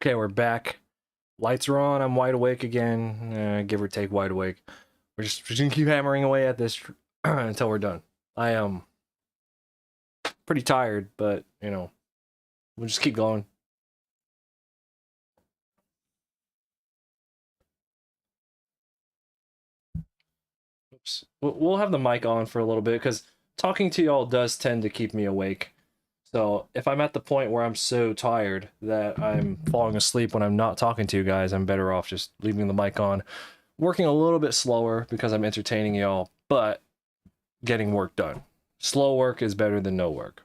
Okay, we're back. Lights are on. I'm wide awake again. Give or take wide awake. We're just gonna keep hammering away at this until we're done. I am pretty tired, but you know, we'll just keep going. Oops. We'll have the mic on for a little bit because talking to y'all does tend to keep me awake. So if I'm at the point where I'm so tired that I'm falling asleep when I'm not talking to you guys, I'm better off just leaving the mic on, working a little bit slower because I'm entertaining y'all, but getting work done. Slow work is better than no work.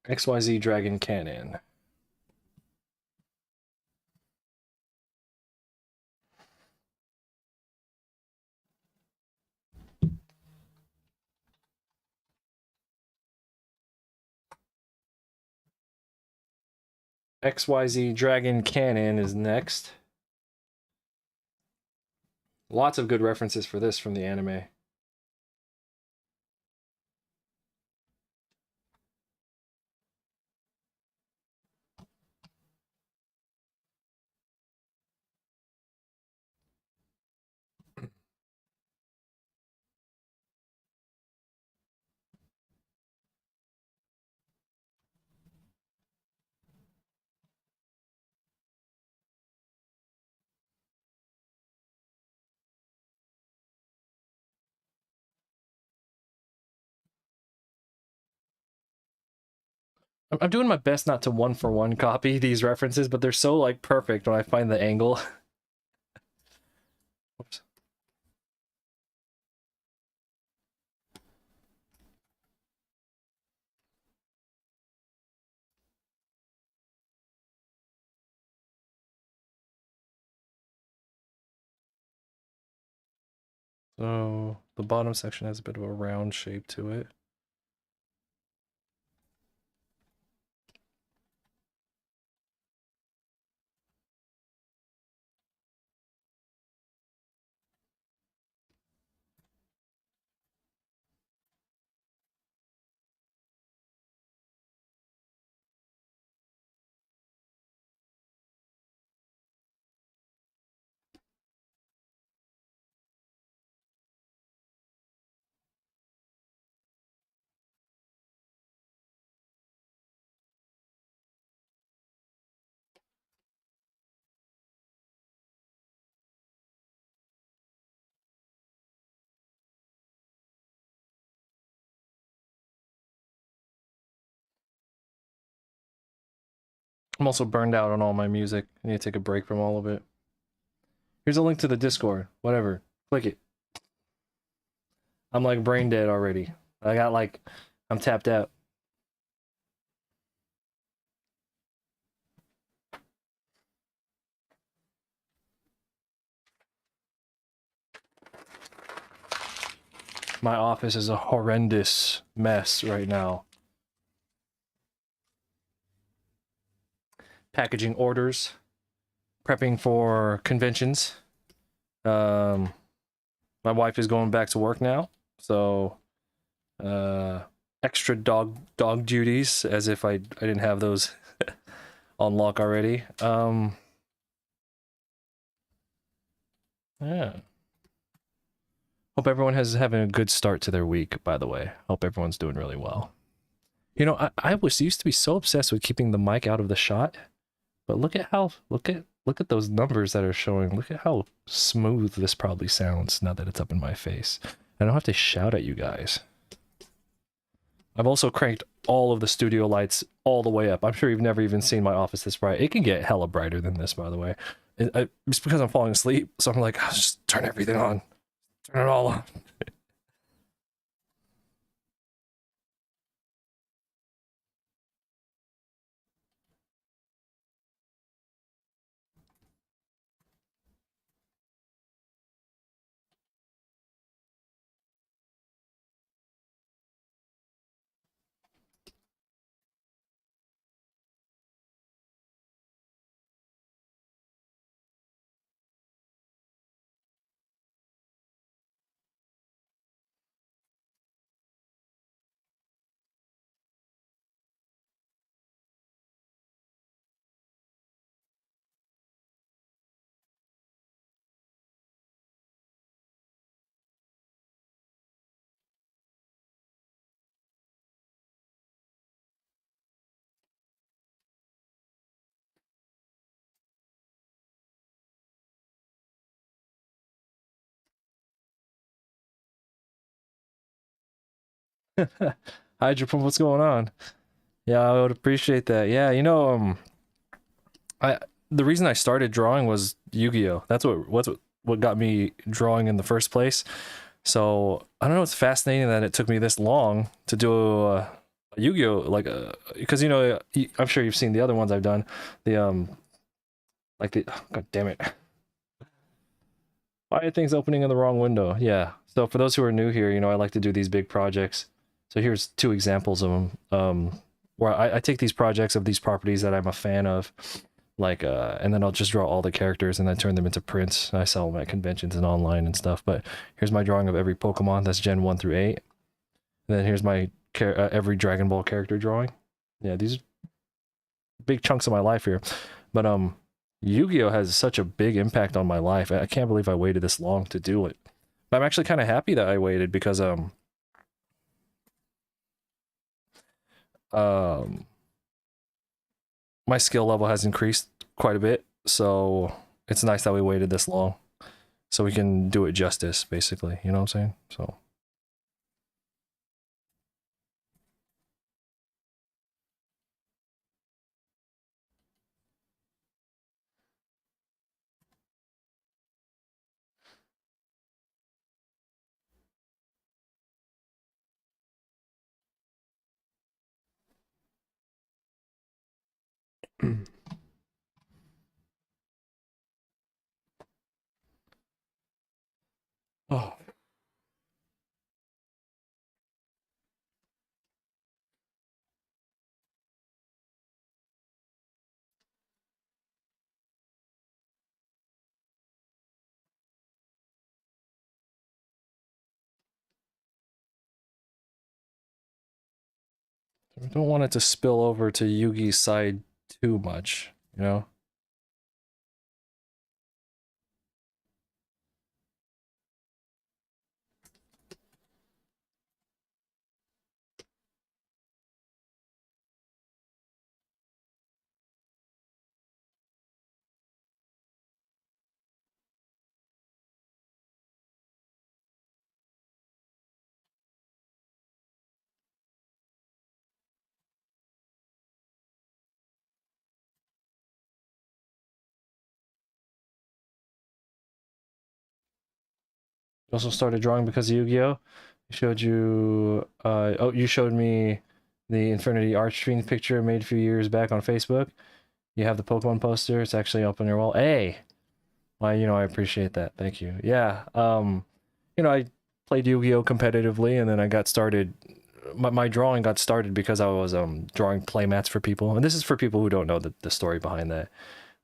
XYZ Dragon Cannon. XYZ Dragon Cannon is next. Lots of good references for this from the anime. I'm doing my best not to one-for-one copy these references, but they're so like perfect when I find the angle. Oops. So the bottom section has a bit of a round shape to it. I'm also burned out on all my music. I need to take a break from all of it. Here's a link to the Discord. Whatever. Click it. I'm like brain dead already. I'm tapped out. My office is a horrendous mess right now. Packaging orders, prepping for conventions. My wife is going back to work now, so extra dog duties, as if I didn't have those on lock already. Yeah. Hope everyone has having a good start to their week, by the way. Hope everyone's doing really well. You know, I used to be so obsessed with keeping the mic out of the shot, but look at those numbers that are showing. Look at how smooth this probably sounds now that it's up in my face. I don't have to shout at you guys. I've also cranked all of the studio lights all the way up. I'm sure you've never even seen my office this bright. It can get hella brighter than this, by the way. It's because I'm falling asleep, so I'm like, I'll just turn everything on. Turn it all on. Hydra Pump, what's going on? Yeah, I would appreciate that. Yeah, I the reason I started drawing was Yu-Gi-Oh. That's what got me drawing in the first place. So I don't know. It's fascinating that it took me this long to do a Yu-Gi-Oh, like because I'm sure you've seen the other ones I've done. The like the God damn it, why are things opening in the wrong window? Yeah. So for those who are new here, I like to do these big projects. So here's two examples of them. Where I take these projects of these properties that I'm a fan of, like and then I'll just draw all the characters and then turn them into prints. I sell them at conventions and online and stuff. But here's my drawing of every Pokemon that's Gen 1 through 8. And then here's my every Dragon Ball character drawing. Yeah, these are big chunks of my life here. But Yu-Gi-Oh has such a big impact on my life. I can't believe I waited this long to do it. But I'm actually kind of happy that I waited because um my skill level has increased quite a bit, so it's nice that we waited this long so we can do it justice, basically. You know what I'm saying? So oh, I don't want it to spill over to Yugi's side too much, you know? You also started drawing because of Yu-Gi-Oh. You showed me the Infinity Archfiend picture made a few years back on Facebook. You have the Pokemon poster. It's actually up on your wall. Hey, well, I appreciate that. Thank you. Yeah. I played Yu-Gi-Oh competitively, and then I got started. My drawing got started because I was drawing playmats for people, and this is for people who don't know the story behind that.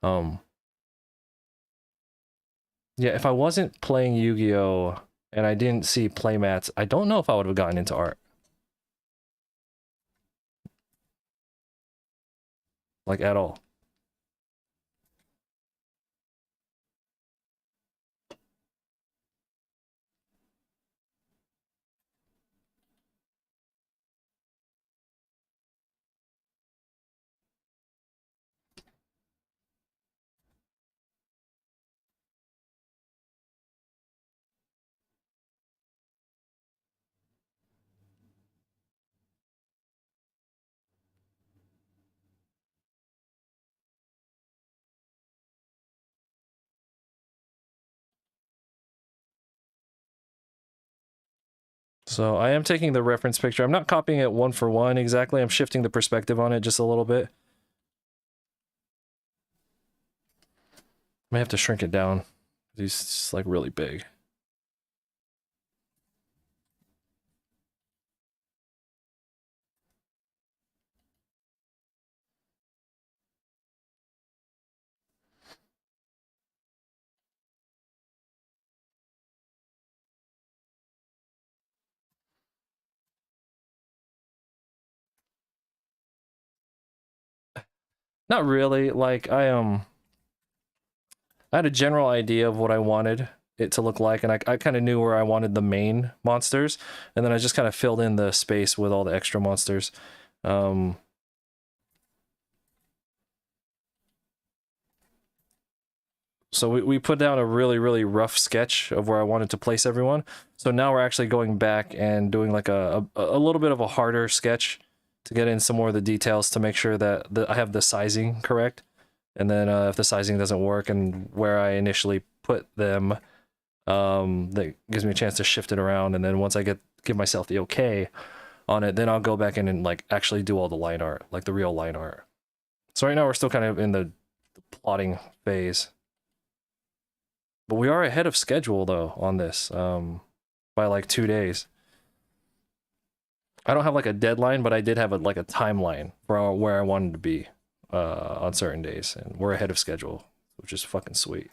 Um, yeah, if I wasn't playing Yu-Gi-Oh and I didn't see playmats, I don't know if I would have gotten into art. Like at all. So I am taking the reference picture. I'm not copying it one for one exactly. I'm shifting the perspective on it just a little bit. I may have to shrink it down. He's just like really big. Not really. Like I had a general idea of what I wanted it to look like, and I kind of knew where I wanted the main monsters, and then I just kind of filled in the space with all the extra monsters. Um, So we put down a really rough sketch of where I wanted to place everyone. So now we're actually going back and doing like a little bit of a harder sketch to get in some more of the details to make sure that I have the sizing correct. And then if the sizing doesn't work and where I initially put them, that gives me a chance to shift it around. And then once I give myself the okay on it, then I'll go back in and like actually do all the line art, like the real line art. So right now we're still kind of in the plotting phase. But we are ahead of schedule though on this, by like 2 days. I don't have like a deadline, but I did have like a timeline for where I wanted to be on certain days, and we're ahead of schedule, which is fucking sweet.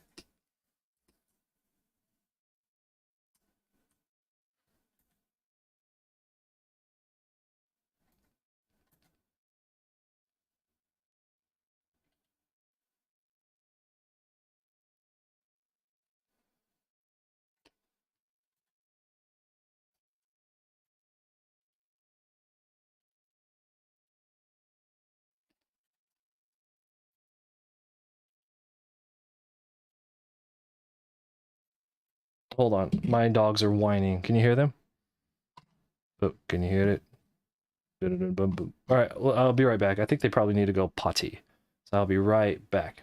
Hold on, my dogs are whining. Can you hear them? Oh, can you hear it? All right, well, I'll be right back. I think they probably need to go potty, so I'll be right back.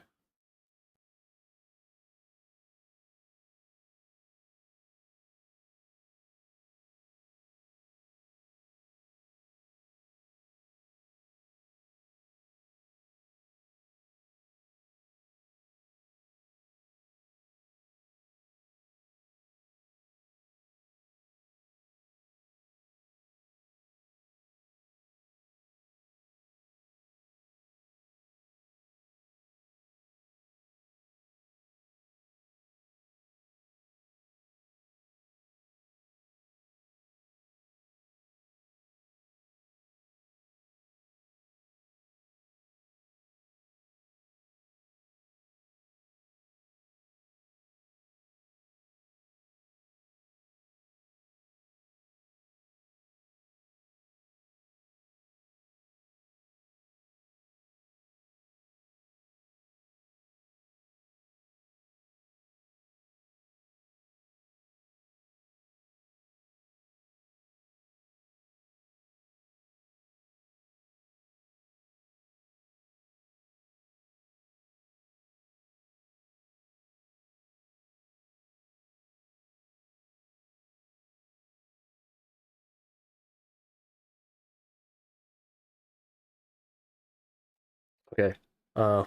Okay.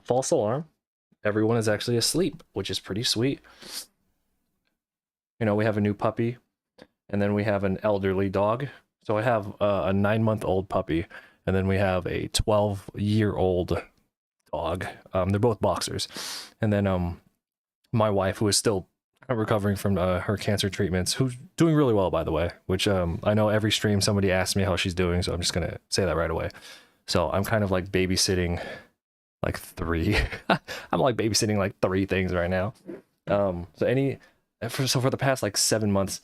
False alarm. Everyone is actually asleep, which is pretty sweet. You know, we have a new puppy, and then we have an elderly dog. So I have a 9-month-old puppy, and then we have a 12-year-old dog. They're both boxers. And then my wife, who is still recovering from her cancer treatments, who's doing really well, by the way, which I know every stream somebody asks me how she's doing, so I'm just going to say that right away. So I'm kind of like babysitting like three. I'm like babysitting like 3 things right now. So for the past like 7 months,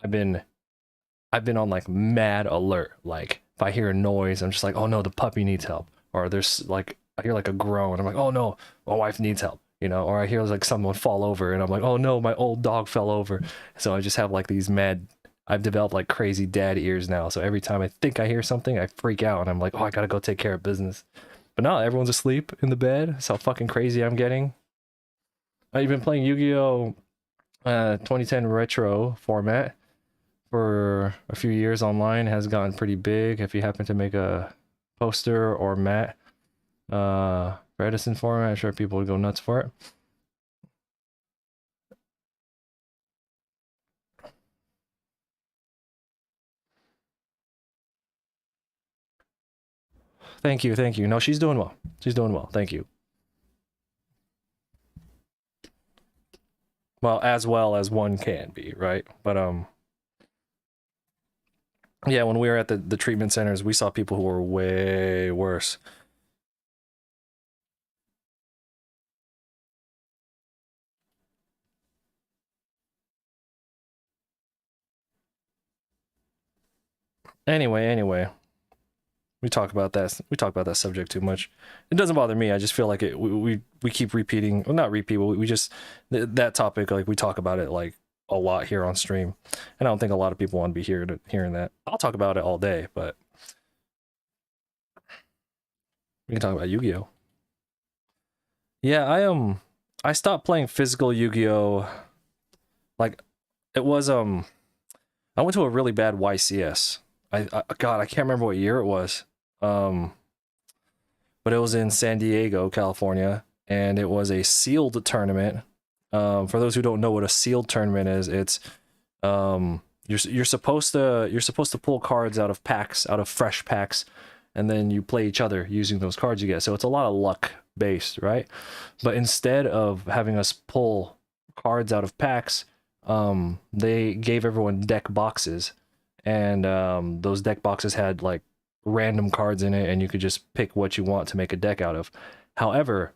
I've been on like mad alert. Like if I hear a noise, I'm just like, oh no, the puppy needs help. Or there's like I hear like a groan, I'm like, oh no, my wife needs help. You know, or I hear like someone fall over, and I'm like, oh no, my old dog fell over. So I just have like these mad. I've developed like crazy dad ears now. So every time I think I hear something, I freak out, and I'm like, oh, I gotta go take care of business. But no, everyone's asleep in the bed. That's how fucking crazy I'm getting. I've been playing Yu-Gi-Oh! 2010 retro format for a few years online. Has gotten pretty big. If you happen to make a poster or mat for Edison format, I'm sure people would go nuts for it. Thank you, thank you. No, she's doing well. She's doing well. Thank you. Well as one can be, right? But yeah, when we were at the treatment centers, we saw people who were way worse. Anyway. We talk about that. We talk about that subject too much. It doesn't bother me. I just feel like we keep repeating. Well, not repeat. But we just that topic. Like we talk about it like a lot here on stream, and I don't think a lot of people want to be hearing that. I'll talk about it all day, but we can talk about Yu-Gi-Oh. Yeah, I stopped playing physical Yu-Gi-Oh. Like it was I went to a really bad YCS. God, I can't remember what year it was. But it was in San Diego, California, and it was a sealed tournament. For those who don't know what a sealed tournament is, it's you're supposed to pull cards out of packs, out of fresh packs, and then you play each other using those cards you get. So it's a lot of luck based, right? But instead of having us pull cards out of packs, they gave everyone deck boxes, and those deck boxes had like random cards in it, and you could just pick what you want to make a deck out of. However,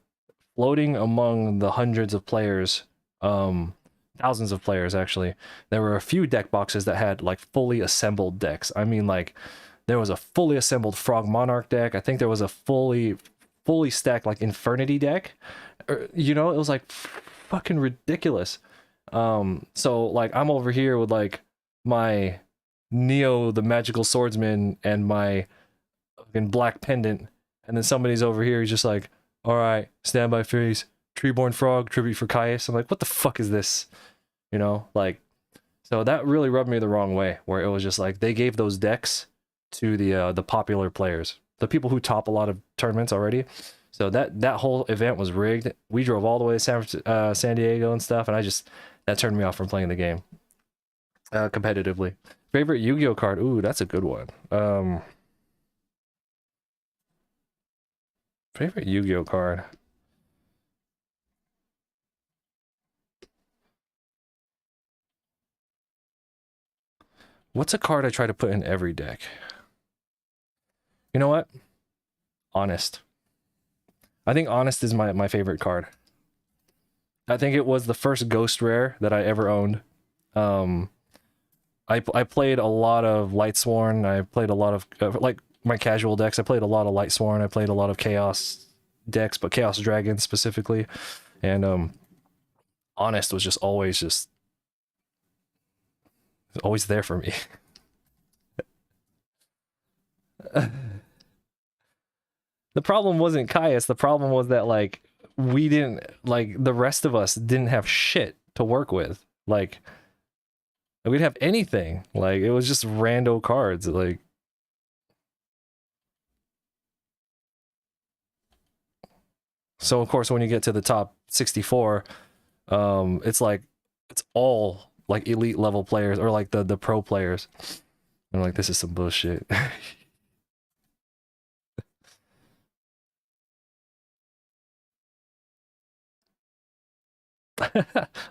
floating among the hundreds of players, thousands of players actually, there were a few deck boxes that had like fully assembled decks. I mean, like there was a fully assembled Frog Monarch deck. I think there was a fully stacked like Infernity deck. You know, it was like fucking ridiculous. So like I'm over here with like my Neo the Magical Swordsman and my fucking Black Pendant, and then somebody's over here, he's just like, all right, standby phase, Treeborn Frog, tribute for Caius. I'm like, what the fuck is this? You know, like, so that really rubbed me the wrong way, where it was just like they gave those decks to the popular players, the people who top a lot of tournaments already. So that whole event was rigged. We drove all the way to San Diego and stuff, and that turned me off from playing the game competitively. Favorite Yu-Gi-Oh card? Ooh, that's a good one. Favorite Yu-Gi-Oh card? What's a card I try to put in every deck? You know what? Honest. I think Honest is my favorite card. I think it was the first Ghost Rare that I ever owned. I played a lot of Lightsworn. I played a lot of like my casual decks. I played a lot of Lightsworn. I played a lot of Chaos decks, but Chaos Dragon specifically. And Honest was just always there for me. The problem wasn't Caius. The problem was that like we didn't, like the rest of us didn't have shit to work with. Like we'd have anything. Like it was just rando cards. Like so of course when you get to the top 64, it's like it's all like elite level players or like the pro players. I'm like, this is some bullshit.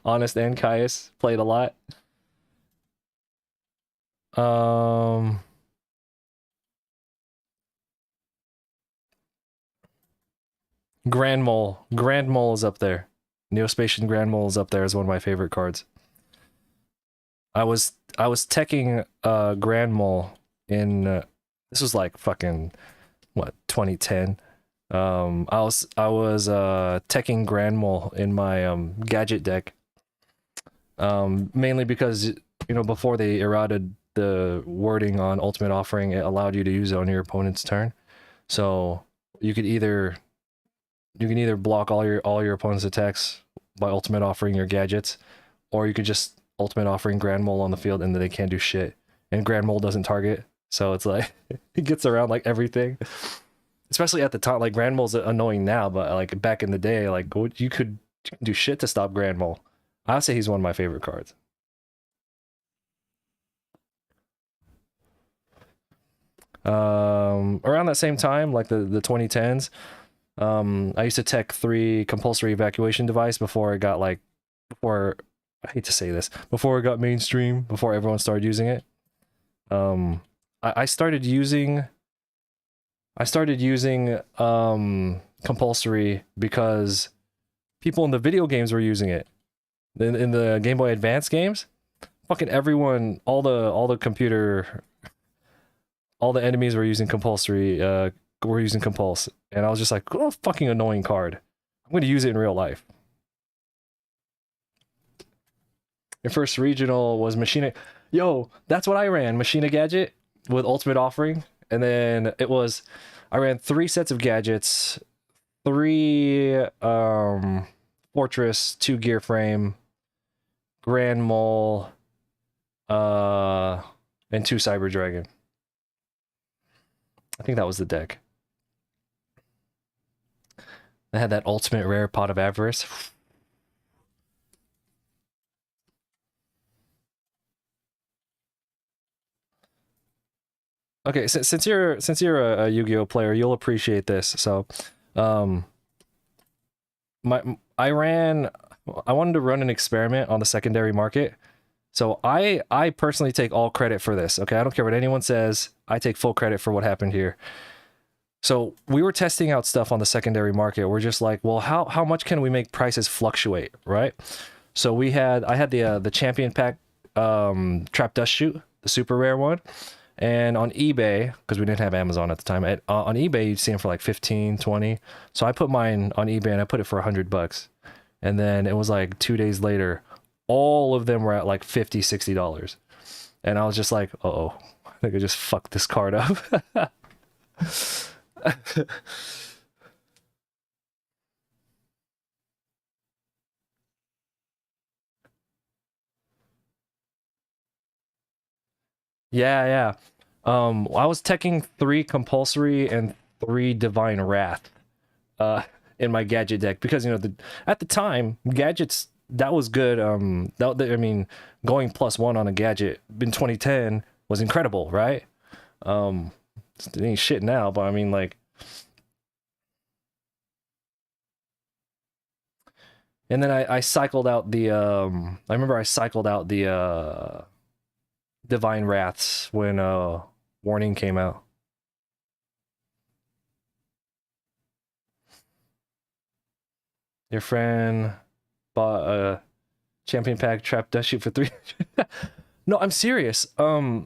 Honest and Caius played a lot. Grand Mole. Grand Mole is up there. Neospatian Grand Mole is up there as one of my favorite cards. I was teching Grand Mole in this was like fucking what, 2010. I was teching Grand Mole in my gadget deck. Mainly because, you know, before they errated the wording on Ultimate Offering, it allowed you to use it on your opponent's turn. So you can either block all your opponent's attacks by Ultimate Offering your gadgets, or you could just Ultimate Offering Grand Mole on the field and then they can't do shit. And Grand Mole doesn't target, so it's like it gets around like everything. Especially at the time, like Grand Mole's annoying now, but like back in the day, like you could do shit to stop Grand Mole. I'll say he's one of my favorite cards. Around that same time, like the 2010s, I used to tech 3 compulsory evacuation device before it got like, I hate to say this, before it got mainstream, before everyone started using it. I started using compulsory because people in the video games were using it. In the Game Boy Advance games, fucking everyone, all the all the enemies were using compulsory, were using compulse, and I was just like, oh, fucking annoying card. I'm gonna use it in real life. Your first regional was Machina. Yo, that's what I ran. Machina Gadget with Ultimate Offering. And then it was, I ran 3 sets of gadgets, 3 Fortress, 2 Gear Frame, Grand Mole, and 2 Cyber Dragon. I think that was the deck. I had that ultimate rare Pot of Avarice. Okay, since you're a Yu-Gi-Oh player, you'll appreciate this. So, I wanted to run an experiment on the secondary market. So I personally take all credit for this. Okay, I don't care what anyone says. I take full credit for what happened here. So we were testing out stuff on the secondary market. We're just like, well, how much can we make prices fluctuate, right? So I had the champion pack trap dust shoot, the super rare one. And on eBay, because we didn't have Amazon at the time, on eBay, you'd see them for like 15, 20. So I put mine on eBay and I put it for $100. And then it was like 2 days later, all of them were at like $50, $60. And I was just like, uh-oh, I think I just fucked this card up. Yeah, yeah. I was teching 3 compulsory and 3 divine wrath in my gadget deck because at the time gadgets that was good. I mean, going +1 on a gadget in 2010 was incredible, right? It ain't shit now, but I mean like. And then I cycled out the I remember I cycled out the divine wraths when Warning came out. Your friend bought a champion pack trap dust shoot for 300. No, I'm serious. We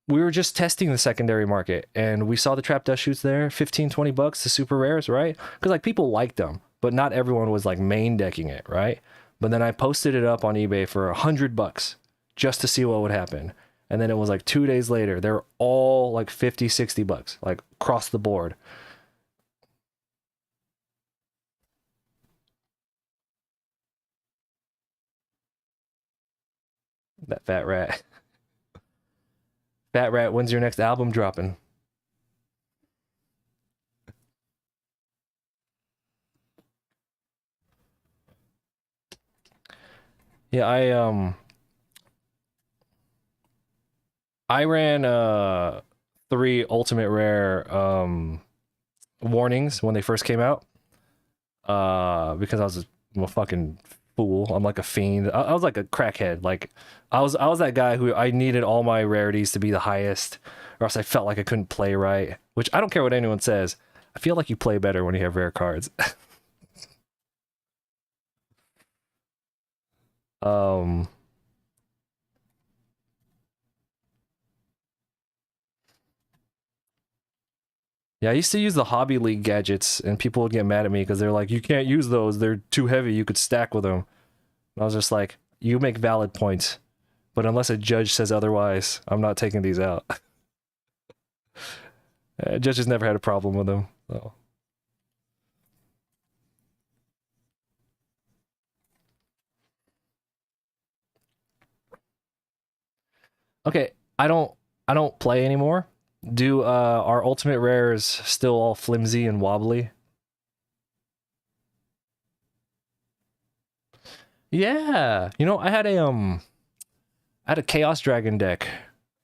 were just testing the secondary market and we saw the trap dust shoots there, 15, 20 bucks, the super rares, right? Because like people liked them, but not everyone was like main decking it, right? But then I posted it up on eBay for $100 just to see what would happen. And then it was like 2 days later, they're all like 50, 60 bucks, like across the board. That fat rat. Fat rat, when's your next album dropping? Yeah, I ran 3 ultimate rare warnings when they first came out. Because I was a fucking fool. I'm like a fiend. I was like a crackhead. Like I was that guy who I needed all my rarities to be the highest, or else I felt like I couldn't play right. Which I don't care what anyone says. I feel like you play better when you have rare cards. um Yeah, I used to use the Hobby League gadgets, and people would get mad at me because they're like, you can't use those. They're too heavy. You could stack with them. And I was just like, you make valid points, but unless a judge says otherwise, I'm not taking these out. Judges never had a problem with them. So. Okay, I don't play anymore. Do our ultimate rares still all flimsy and wobbly? Yeah, I had a Chaos Dragon deck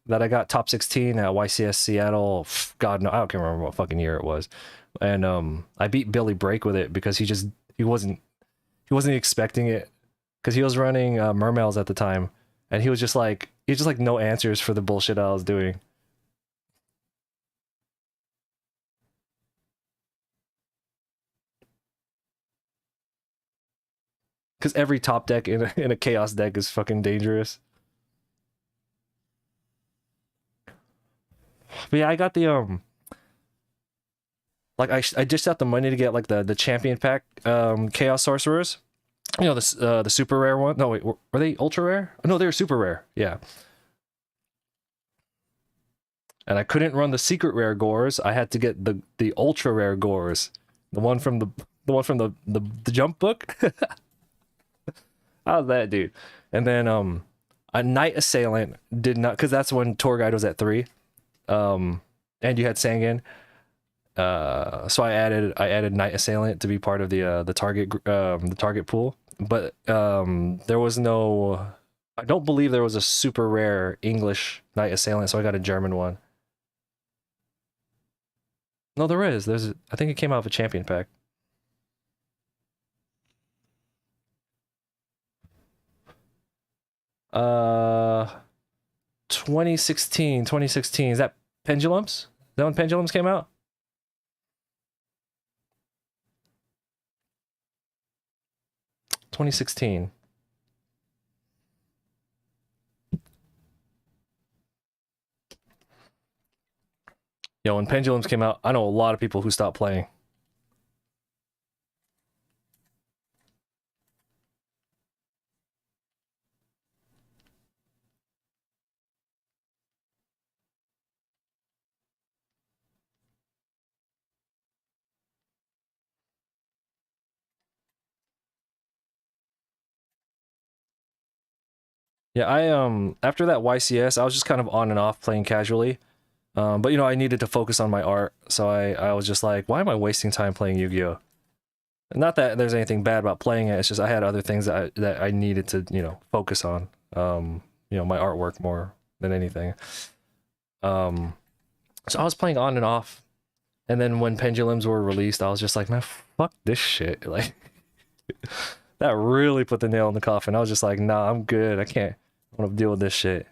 that I got top 16 at YCS Seattle. God, no, I don't remember what fucking year it was. And I beat Billy Break with it because he wasn't expecting it because he was running Mermails at the time, and he was just like no answers for the bullshit I was doing. Because every top deck in a Chaos deck is fucking dangerous. But yeah, I got the like I just got the money to get like the champion pack Chaos Sorcerers. You know, the super rare one. No, wait, were they ultra rare? No, they were super rare. Yeah. And I couldn't run the secret rare Gores. I had to get the ultra rare Gores, the one from the jump book. How's that, dude? And then a Knight Assailant did not, because that's when tour guide was at 3. And you had Sangan. So I added Knight Assailant to be part of the target pool. But there was no, I don't believe there was a super rare English Knight Assailant, so I got a German one. No, there is. I think it came out of a champion pack. Uh 2016. Is that Pendulums? Is that when Pendulums came out? $2016. Yo, when Pendulums came out, I know a lot of people who stopped playing. Yeah, I after that YCS, I was just kind of on and off playing casually. But you know, I needed to focus on my art, so I was just like, why am I wasting time playing Yu-Gi-Oh? Not that there's anything bad about playing it, it's just I had other things that I needed to, you know, focus on. You know, my artwork more than anything. So I was playing on and off, and then when Pendulums were released, I was just like, man, fuck this shit. Like that really put the nail in the coffin. I was just like, nah, I'm good. I can't want to deal with this shit.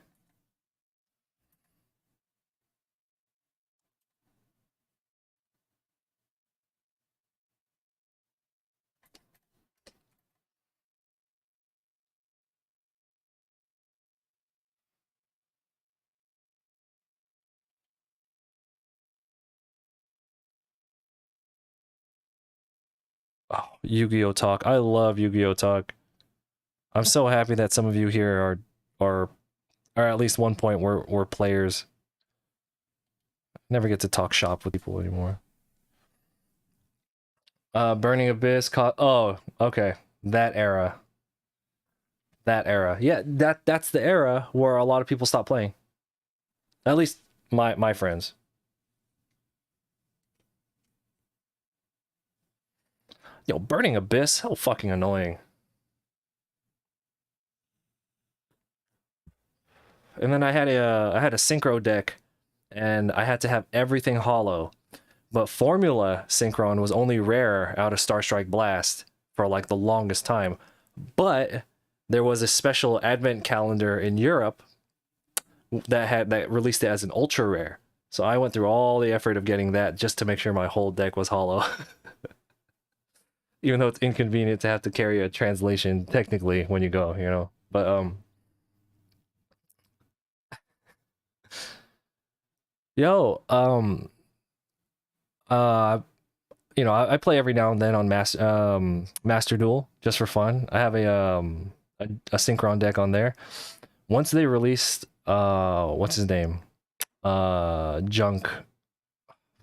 Oh, Yu-Gi-Oh talk. I love Yu-Gi-Oh talk. I'm so happy that some of you here are at least one point were players. Never get to talk shop with people anymore. Burning Abyss oh, okay. That era. Yeah, that's the era where a lot of people stopped playing. At least my friends. Yo, Burning Abyss, how fucking annoying. And then I had a synchro deck, and I had to have everything hollow. But Formula Synchron was only rare out of Starstrike Blast for like the longest time. But there was a special advent calendar in Europe that released it as an ultra rare. So I went through all the effort of getting that just to make sure my whole deck was hollow. Even though it's inconvenient to have to carry a translation technically when you go, you know. But yo, you know, I play every now and then on Master Duel just for fun. I have a Synchron deck on there. Once they released what's his name? Junk.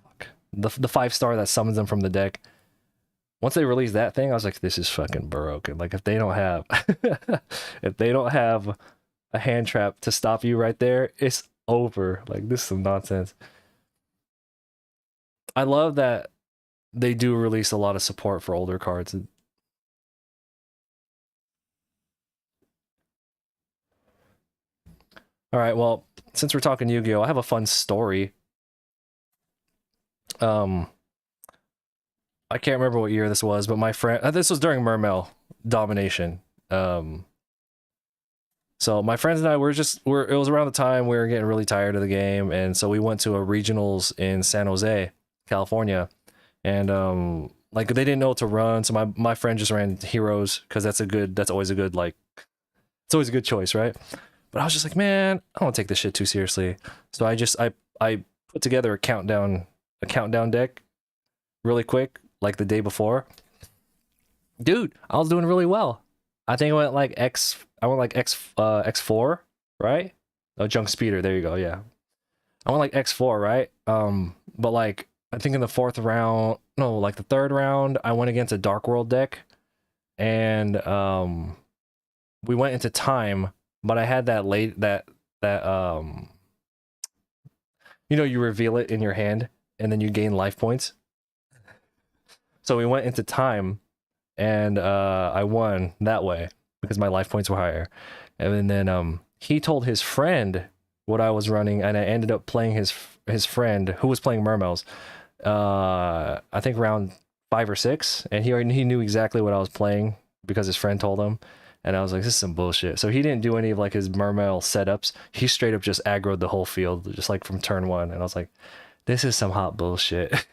Fuck. The 5-star that summons them from the deck. Once they released that thing, I was like, this is fucking broken. Like if they don't have if they don't have a hand trap to stop you right there, it's over. Like this is some nonsense. I love that they do release a lot of support for older cards. All right, well, since we're talking Yu-Gi-Oh, I have a fun story. I can't remember what year this was, but my friend, this was during Mermail domination. So my friends and I it was around the time we were getting really tired of the game, and so we went to a regionals in San Jose, California, and like they didn't know what to run, so my friend just ran Heroes because that's always a good like, it's always a good choice, right? But I was just like, man, I don't take this shit too seriously, so I put together a countdown deck really quick, like the day before. Dude, I was doing really well. I think I went like X4, right? Oh, junk speeder, there you go, yeah. I went like X4, right? But like I think in the fourth round, no, like the third round, I went against a Dark World deck, and we went into time, but I had that you know, you reveal it in your hand and then you gain life points. So we went into time, and I won that way because my life points were higher. And then he told his friend what I was running, and I ended up playing his friend who was playing Mermels. I think round 5 or 6, and he knew exactly what I was playing because his friend told him. And I was like, this is some bullshit. So he didn't do any of like his Mermail setups. He straight up just aggroed the whole field, just like from turn 1. And I was like, this is some hot bullshit.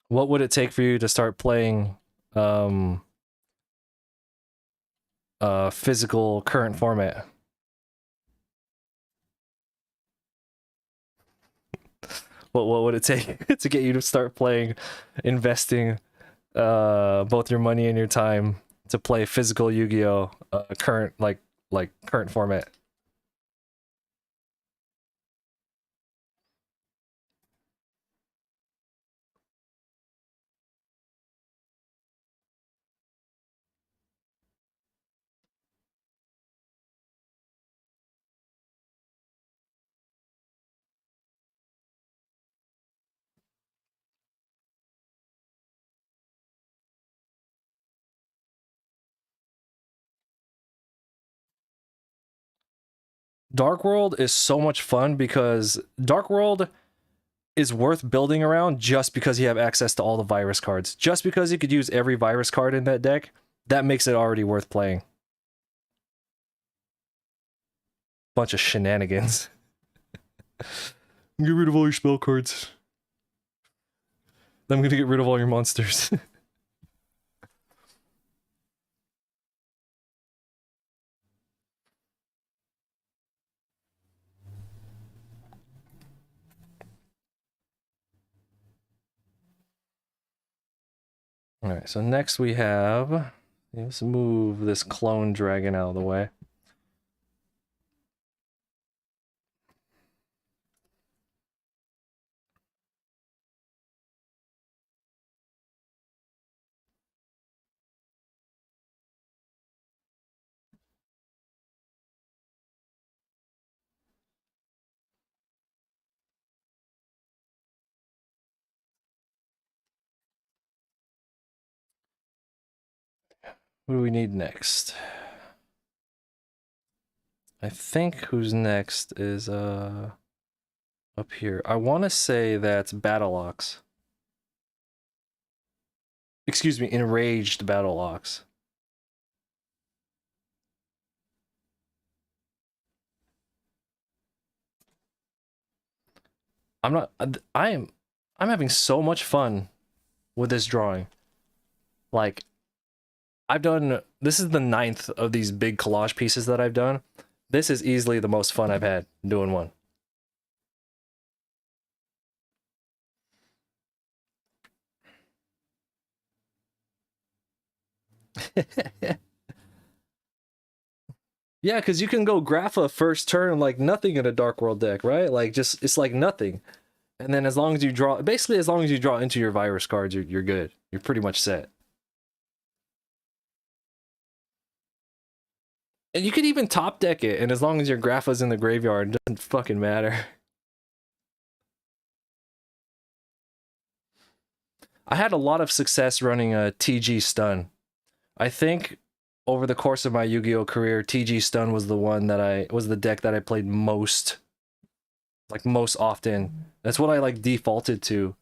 What would it take for you to start playing physical current format? What would it take to get you to start playing, investing both your money and your time to play physical Yu-Gi-Oh current like current format? Dark World is so much fun because Dark World is worth building around just because you have access to all the virus cards. Just because you could use every virus card in that deck, that makes it already worth playing. Bunch of shenanigans. Get rid of all your spell cards. I'm gonna get rid of all your monsters. Alright, so next we have... Let's move this clone dragon out of the way. What do we need next? I think who's next is up here. I want to say that's Battle Ox. Excuse me, Enraged Battle Ox. I'm having so much fun with this drawing. Like, this is the 9th of these big collage pieces that I've done. This is easily the most fun I've had doing one. Yeah, because you can go Grapha first turn like nothing in a Dark World deck, right? Like, just, it's like nothing. And then as long as you draw, basically as long as you draw into your virus cards, you're good. You're pretty much set. And you could even top deck it, and as long as your Grapha's in the graveyard, it doesn't fucking matter. I had a lot of success running a TG Stun. I think over the course of my Yu-Gi-Oh career, TG Stun was the deck that I played most often. That's what I defaulted to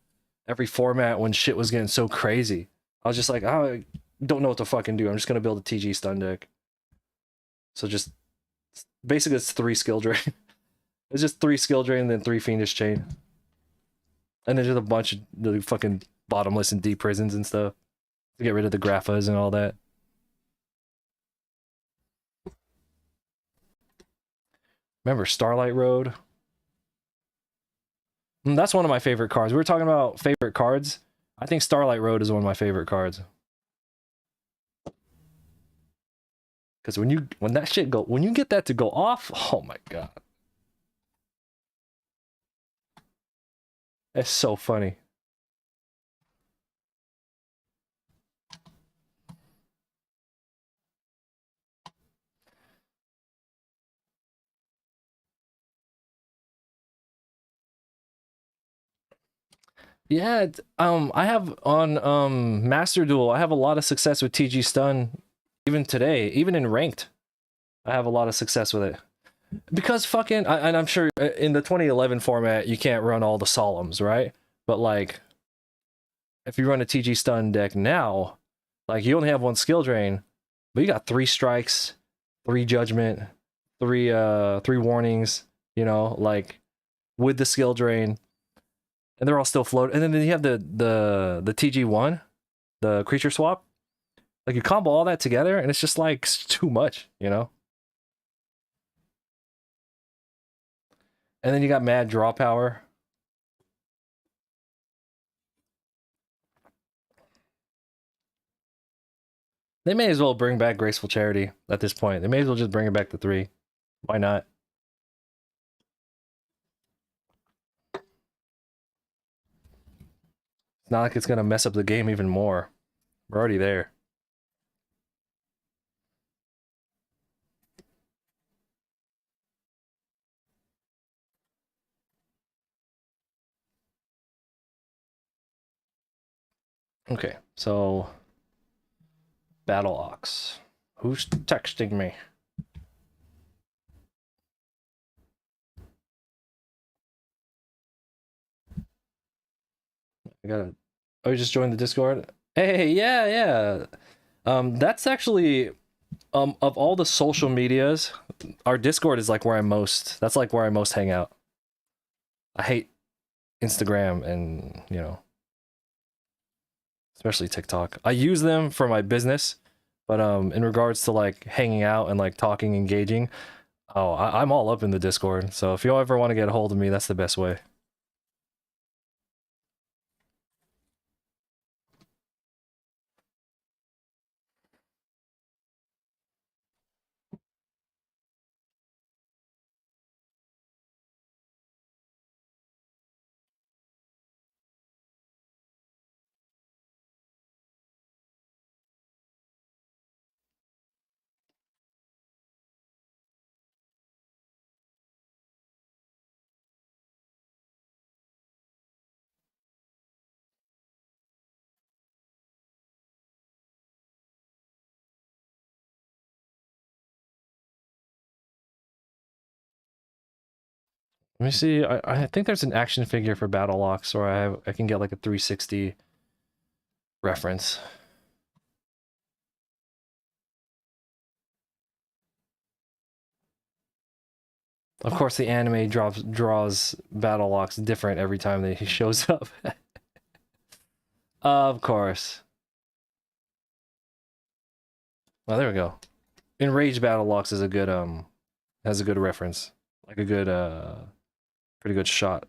every format when shit was getting so crazy. I was just like, oh, don't know what to fucking do. I'm just gonna build a TG stun deck. So just basically it's 3 skill drain. It's just 3 skill drain and then 3 fiendish chain. And then just a bunch of the fucking bottomless and deep prisons and stuff. To get rid of the Graphas and all that. Remember Starlight Road? That's one of my favorite cards. We were talking about favorite cards. I think Starlight Road is one of my favorite cards. Because when you get that to go off, oh my god. That's so funny. Yeah, I have on Master Duel, I have a lot of success with TG Stun even today, even in ranked. I have a lot of success with it. Because fucking, and I'm sure in the 2011 format, you can't run all the Solemns, right? But like, if you run a TG Stun deck now, like you only have 1 skill drain, but you got 3 strikes, 3 judgment, 3 warnings, you know, like with the skill drain. And they're all still floating. And then you have the TG1, the creature swap. Like you combo all that together and it's just like too much, you know? And then you got mad draw power. They may as well bring back Graceful Charity at this point. They may as well just bring it back to 3. Why not? It's not like it's gonna mess up the game even more. We're already there. Okay, so Battle Ox. Who's texting me? I gotta. Oh, you just joined the Discord? Hey, yeah. That's actually of all the social medias, our Discord is like where that's like where I most hang out. I hate Instagram and, you know, especially TikTok. I use them for my business, but in regards to like hanging out and like talking, engaging, oh, I'm all up in the Discord. So if you ever want to get a hold of me, that's the best way. Let me see. I think there's an action figure for Battle Locks, or I can get like a 360 reference. Of course, the anime draws Battle Locks different every time that he shows up. Of course. Well, there we go. Enraged Battle Locks is a good has a good reference, like a good pretty good shot.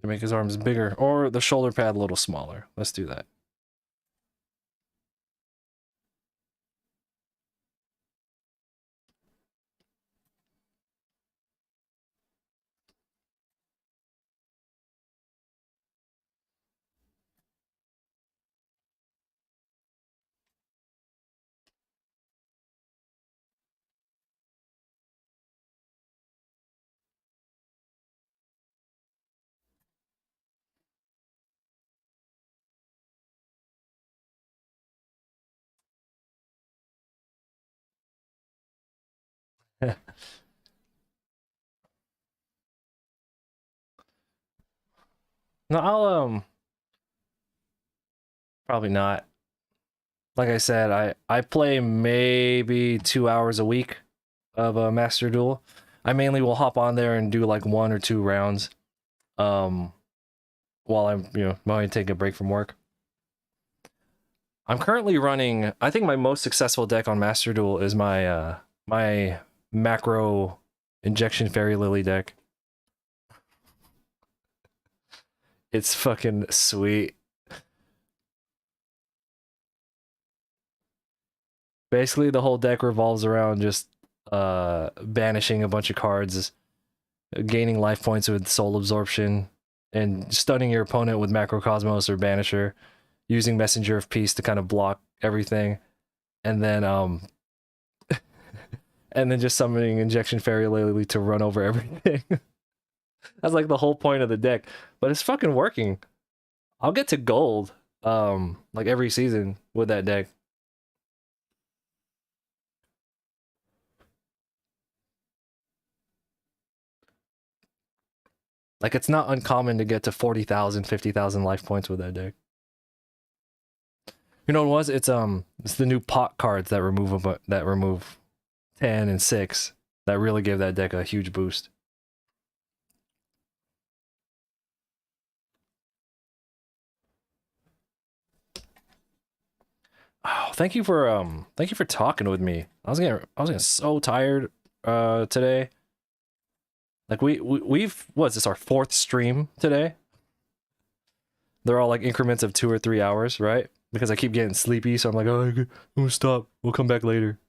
To make his arms bigger, or the shoulder pad a little smaller. Let's do that. No, I'll probably not. Like I said, I play maybe 2 hours a week of a Master Duel. I mainly will hop on there and do like 1 or 2 rounds. Um, while while I take a break from work. I'm currently running. I think my most successful deck on Master Duel is my macro injection fairy lily deck. It's fucking sweet. Basically, the whole deck revolves around just banishing a bunch of cards, gaining life points with soul absorption, and stunning your opponent with macrocosmos or banisher, using messenger of peace to kind of block everything, and then and then just summoning injection fairy lily to run over everything. That's like the whole point of the deck, but it's fucking working. I'll get to gold like every season with that deck. Like it's not uncommon to get to 40,000, 50,000 life points with that deck. You know what it was? It's the new pot cards that remove 10 and 6 that really give that deck a huge boost. Oh, thank you for talking with me. I was getting so tired today. Like we've what's this our fourth stream today? They're all like increments of 2 or 3 hours, right? Because I keep getting sleepy, so I'm like, oh, I'm gonna stop. We'll come back later.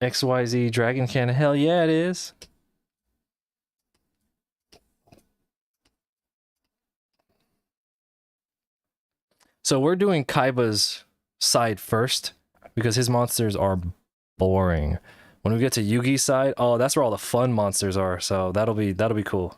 XYZ Dragon Can, hell yeah, it is. So we're doing Kaiba's side first because his monsters are boring. When we get to Yugi's side, oh, that's where all the fun monsters are. So that'll be cool.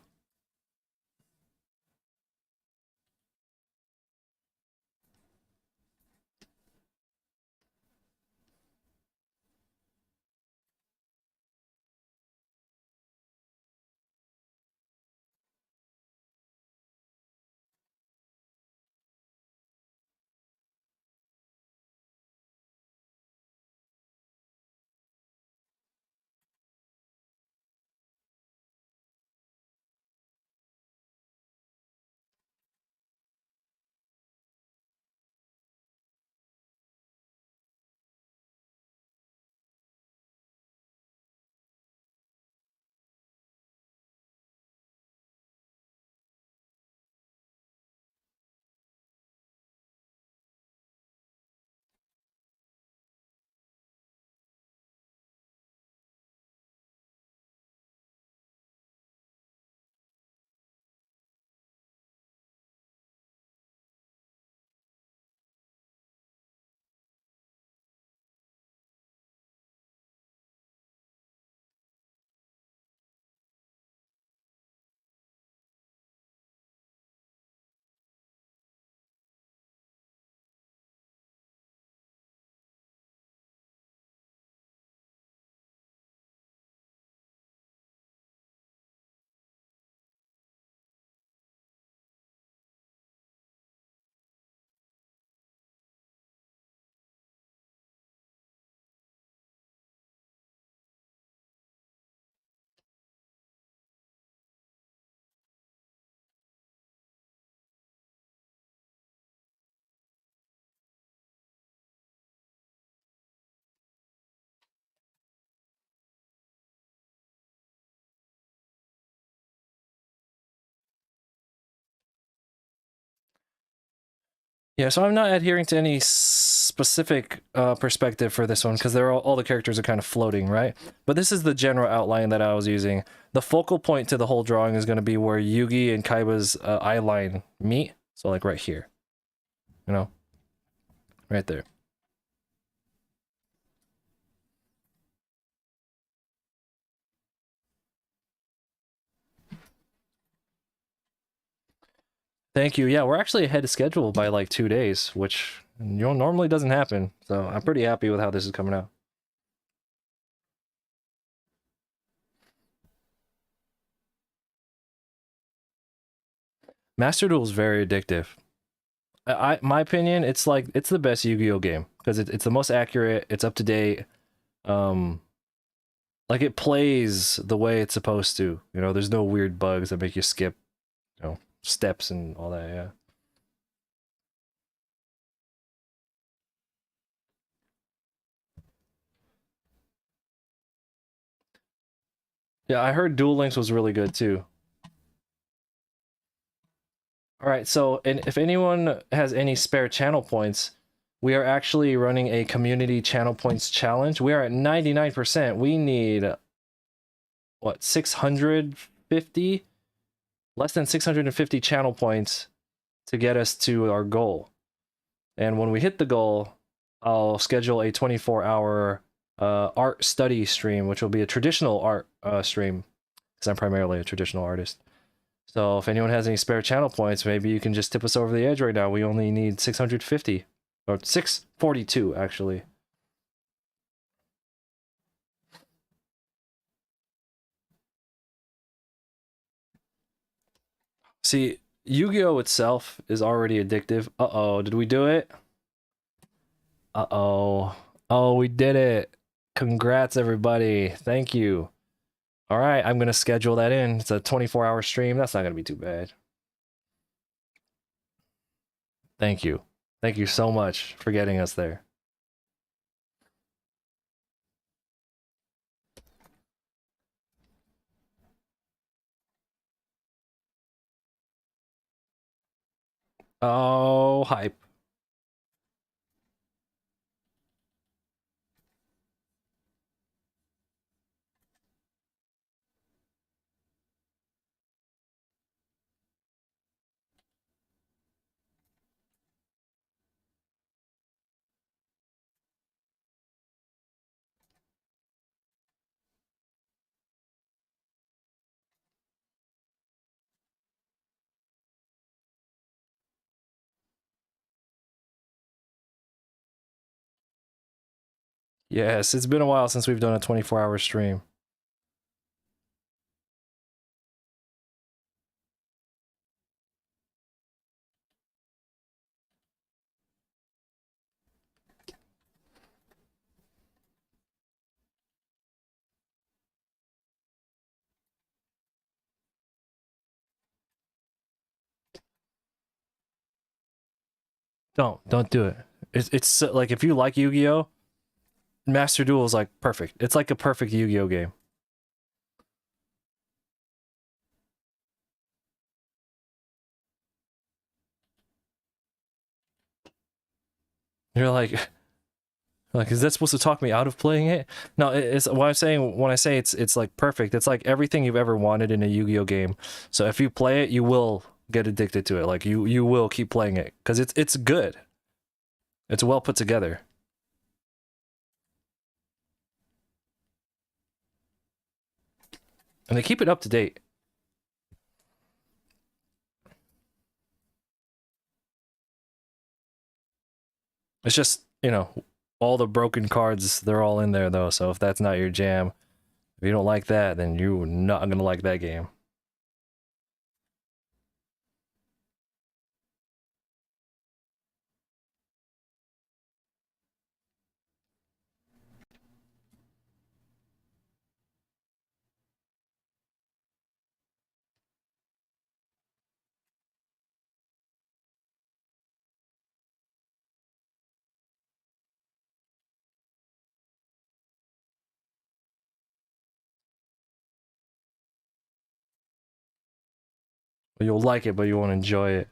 Yeah, so I'm not adhering to any specific perspective for this one because they're all the characters are kind of floating, right? But this is the general outline that I was using. The focal point to the whole drawing is going to be where Yugi and Kaiba's eye line meet. So like right here, you know, right there. Thank you. Yeah, we're actually ahead of schedule by like 2 days, which normally doesn't happen. So I'm pretty happy with how this is coming out. Master Duel is very addictive. My opinion, it's like it's the best Yu-Gi-Oh game because it's the most accurate. It's up to date. Um, like it plays the way it's supposed to. You know, there's no weird bugs that make you skip, you know, steps and all that. Yeah. Yeah, I heard Duel Links was really good too. All right, so and if anyone has any spare channel points, we are actually running a community channel points challenge. We are at 99%. We need what, 650? Less than 650 channel points to get us to our goal. And when we hit the goal, I'll schedule a 24-hour art study stream, which will be a traditional art stream, because I'm primarily a traditional artist. So if anyone has any spare channel points, maybe you can just tip us over the edge right now. We only need 650, or 642, actually. See, Yu-Gi-Oh! Itself is already addictive. Uh-oh, did we do it? Uh-oh. Oh, we did it. Congrats, everybody. Thank you. All right, I'm going to schedule that in. It's a 24-hour stream. That's not going to be too bad. Thank you. Thank you so much for getting us there. Oh, hype. Yes, it's been a while since we've done a 24-hour stream. Don't do it. It's like if you like Yu-Gi-Oh, Master Duel is like perfect. It's like a perfect Yu-Gi-Oh game. You're like, is that supposed to talk me out of playing it? No, it's what I'm saying when I say it's like perfect. It's like everything you've ever wanted in a Yu-Gi-Oh game. So if you play it, you will get addicted to it. Like you will keep playing it because it's good. It's well put together. And they keep it up to date. It's just, you know, all the broken cards, they're all in there though. So if that's not your jam, if you don't like that, then you're not gonna like that game. You'll like it, but you won't enjoy it.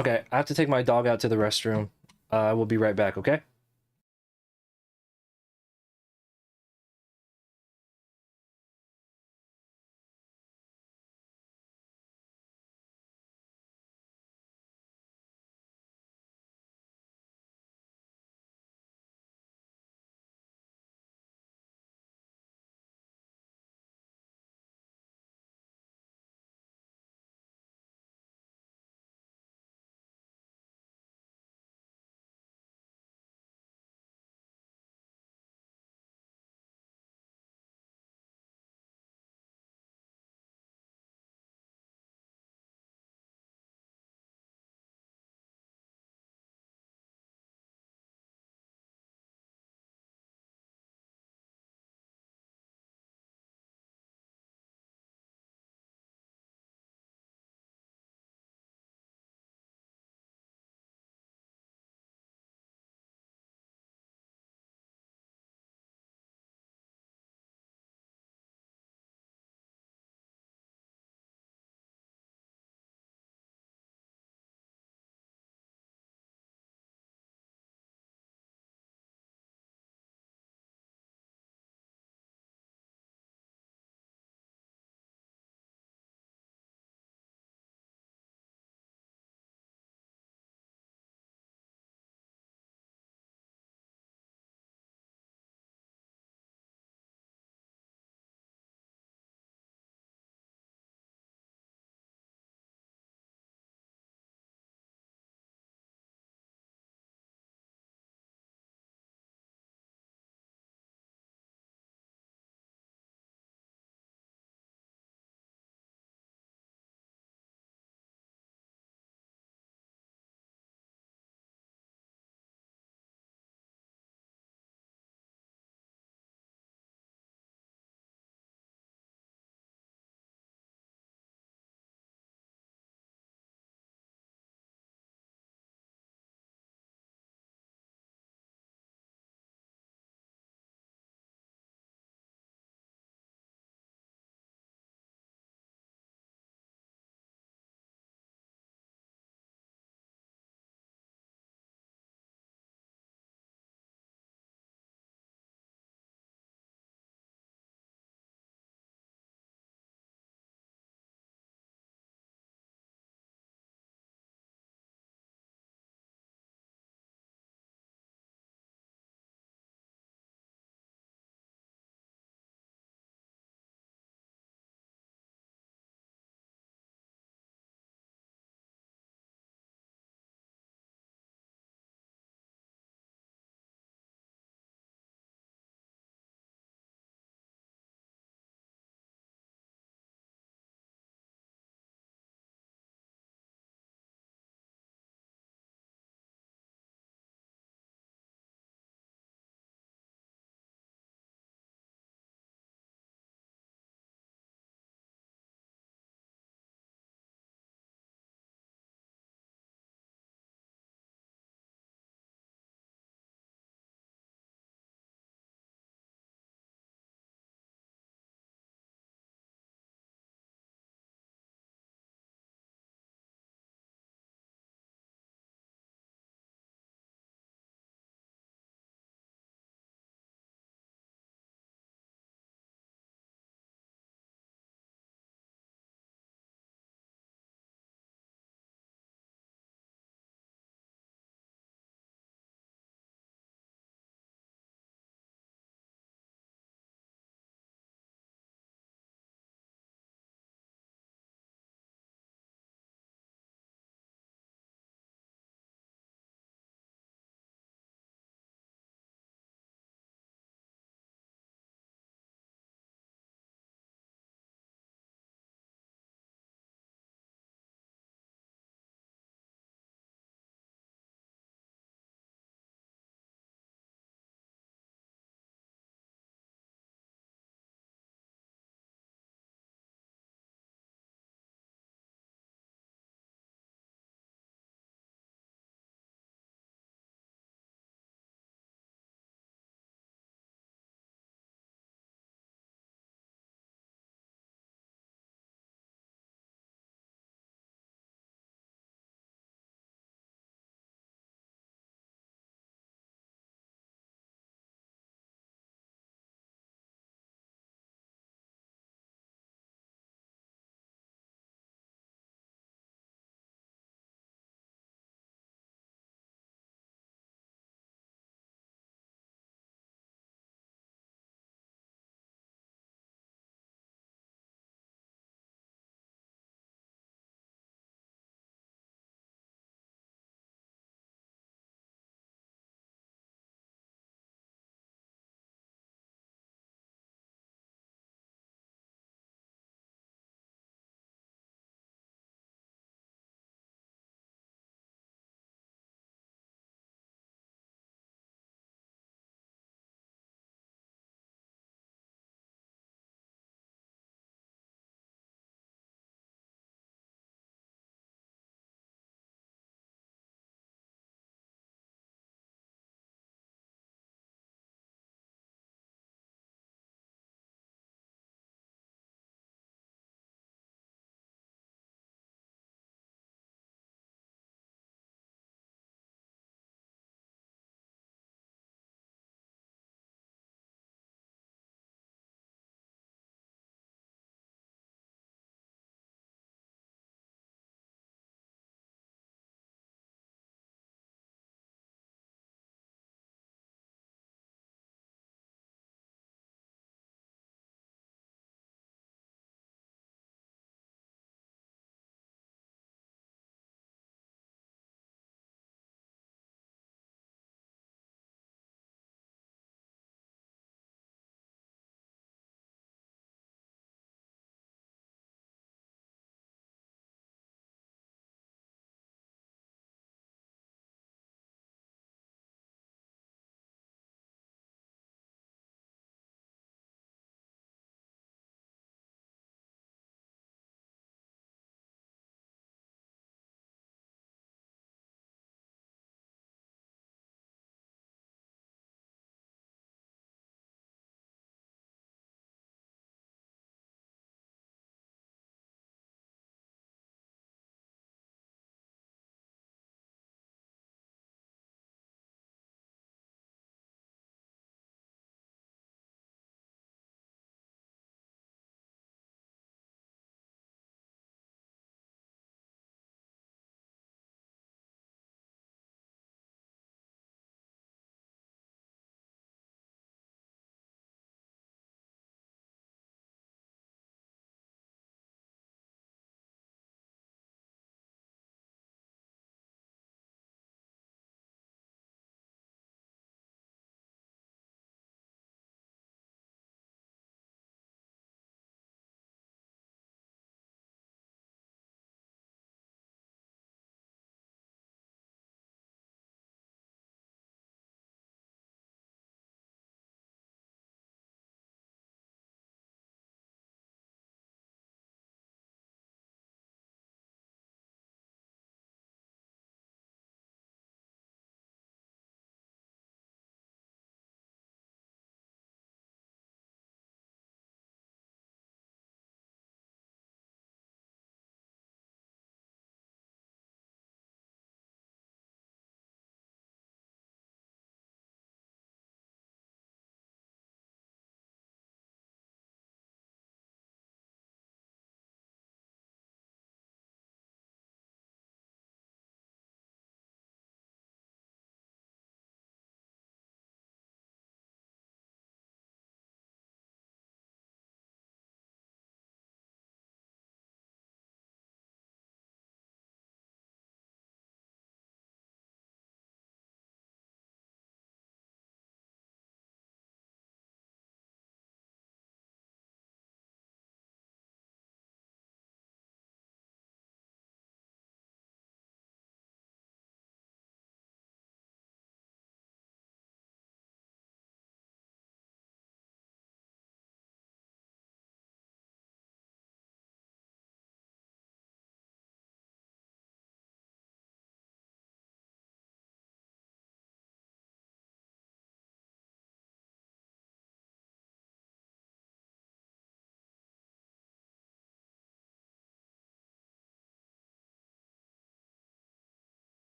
Okay, I have to take my dog out to the restroom. I will be right back, okay?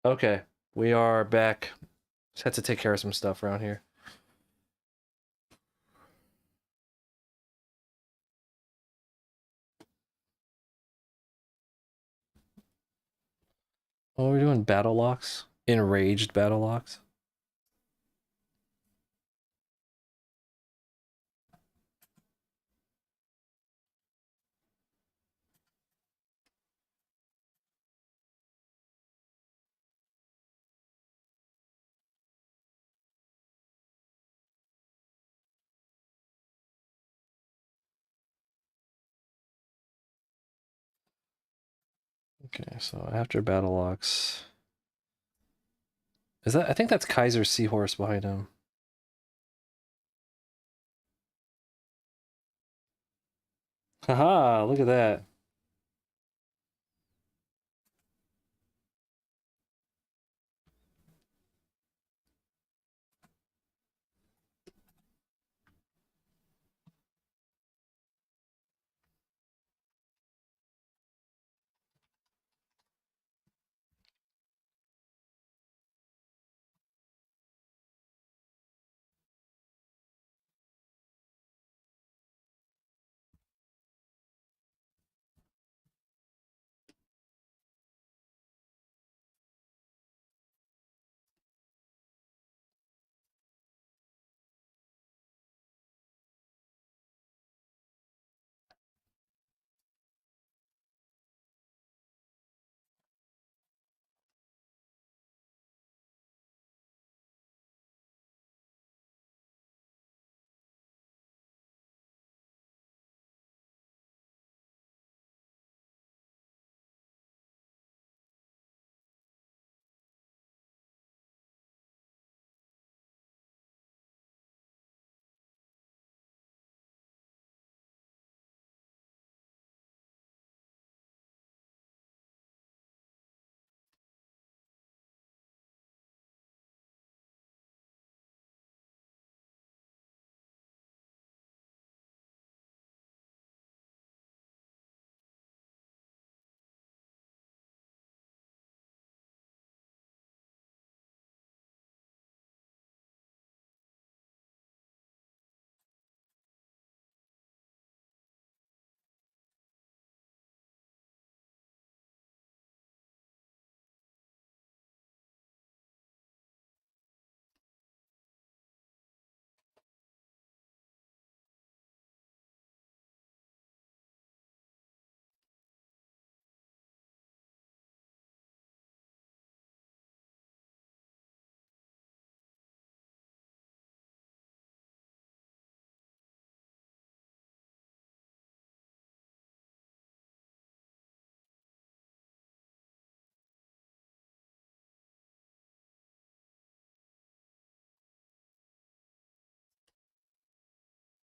Okay, we are back. Just had to take care of some stuff around here. What are we doing? Battle locks? Enraged battle locks? Okay, so after battle locks. Is that, I think that's Kaiser's seahorse behind him. Haha, look at that.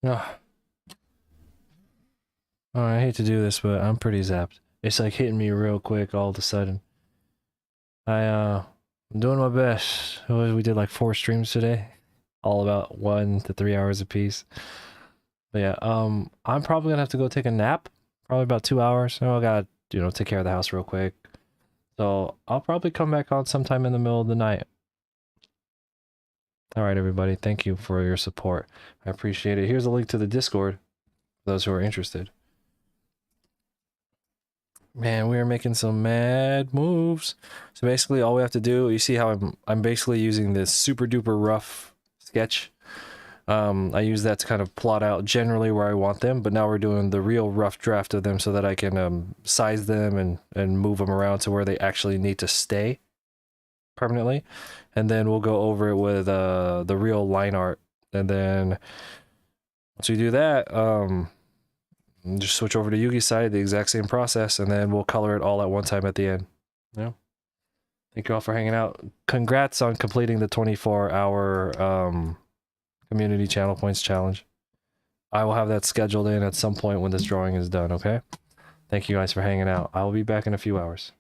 Ugh. Oh, I hate to do this, but I'm pretty zapped. It's like hitting me real quick all of a sudden. I'm doing my best. We did like 4 streams today, all about 1 to 3 hours apiece. But yeah, I'm probably gonna have to go take a nap, probably about 2 hours. So I gotta, take care of the house real quick. So I'll probably come back on sometime in the middle of the night. All right, everybody, thank you for your support. I appreciate it. Here's a link to the Discord for those who are interested. Man, we are making some mad moves. So basically all we have to do, you see how I'm basically using this super duper rough sketch. I use that to kind of plot out generally where I want them, but now we're doing the real rough draft of them so that I can size them and move them around to where they actually need to stay permanently. And then we'll go over it with the real line art. And then once we do that, just switch over to Yugi's side, the exact same process, and then we'll color it all at one time at the end. Yeah. Thank you all for hanging out. Congrats on completing the 24-hour community channel points challenge. I will have that scheduled in at some point when this drawing is done, okay? Thank you guys for hanging out. I will be back in a few hours.